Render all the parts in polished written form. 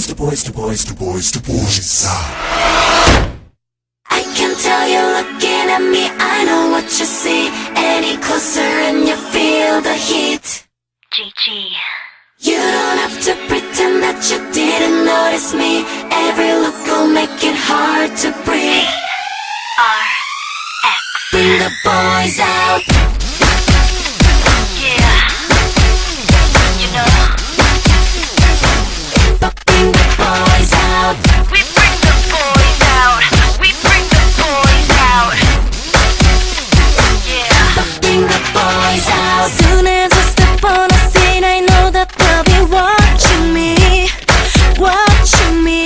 boys out. I can tell you're looking at me, I know what you see. Any closer and you feel the heat. GG. You don't have to pretend that you didn't notice me. Every look will make it hard to breathe. RX. Bring the boys out. Yeah. You know. Bring the boys out. We bring the boys out. We bring the boys out. Yeah. Bring the boys out. Soon as I step on the scene, I know that they'll be watching me, watching me.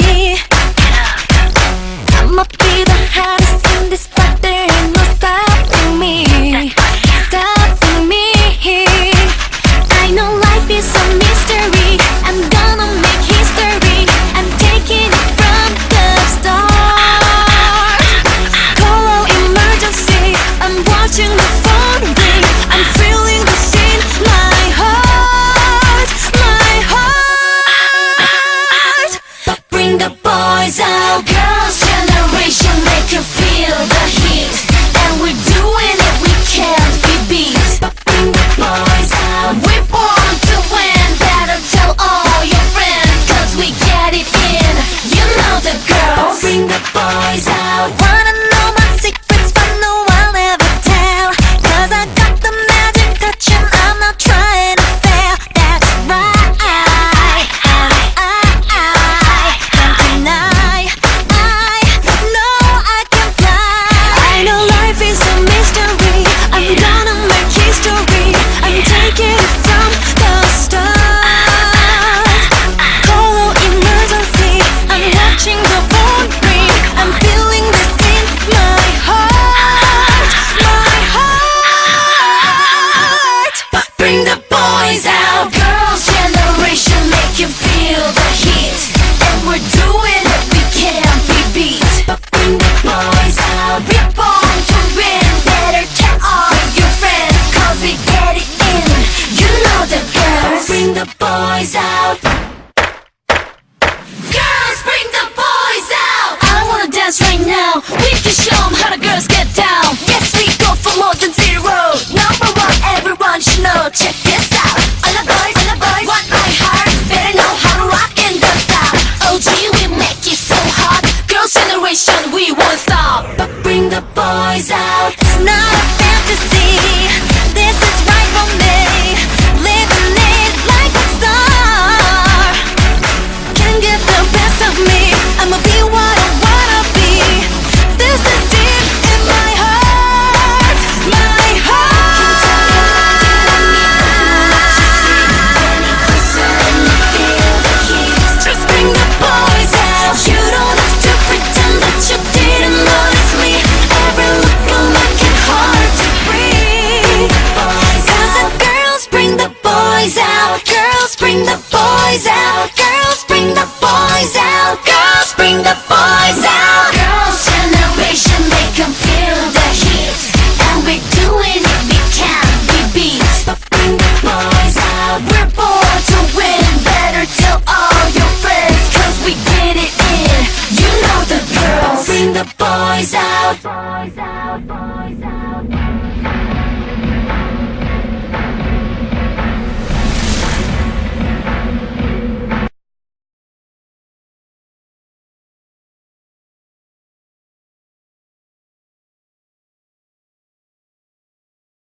I'ma be the hottest in this spot, there ain't no stopping me, stopping me. I know life is a mystery, I'm gonna make history, I'm taking it from the start. Call out emergency, I'm watching the phone ring, I'm feeling the scene, my heart. Bring the boys out. Girls' generation, they can feel the heat, and we're doing it, we can't be beat. Bring the boys out. We're born to win, better tell all your friends, cause we get it in. You know the girls. Bring the boys out. Wanna know my secrets, but no, I'll never tell, cause I got the magic touch and I'm not trying to fail. That's right, can't deny, I know I can fly. I know life is a mystery, I'm gonna make history, I'm taking it from the start. Call out emergency, I'm watching the phone ring, I'm feeling this in my heart, Bring the boys out. Girls' generation, they can feel the heat, and we're doing it, we can't be beat. Bring the boys out. We're born to win, better tell all your friends, cause we get it in. You know the girls. Bring the boys out. Girls, bring the boys out. I wanna dance right now, we can show 'em how the girls get down. Yes, we go for more than zero. Number one, everyone should know. Check this out. All the boys, want my heart, better know how to rock in the style. OG, we make it so hot. Girls' generation, we won't stop. Bring the boys out. It's not a fantasy, this is right for me, living it like a star. Can't get the best of me, I'ma be what I wanna be. This is deep in my heart, my heart. Just bring the boys out. You don't have to pretend that you didn't notice me. Every look will make it hard to breathe. Cause the girls bring the boys out. Girls bring the boys out. Girls bring the boys out. Girls bring the boys out. Girls' generation, they can feel the heat, and we're doing it, we can't be beat. Bring the boys out. We're born to win, better tell all your friends, cause we get it in. You know the girls. Bring the boys out.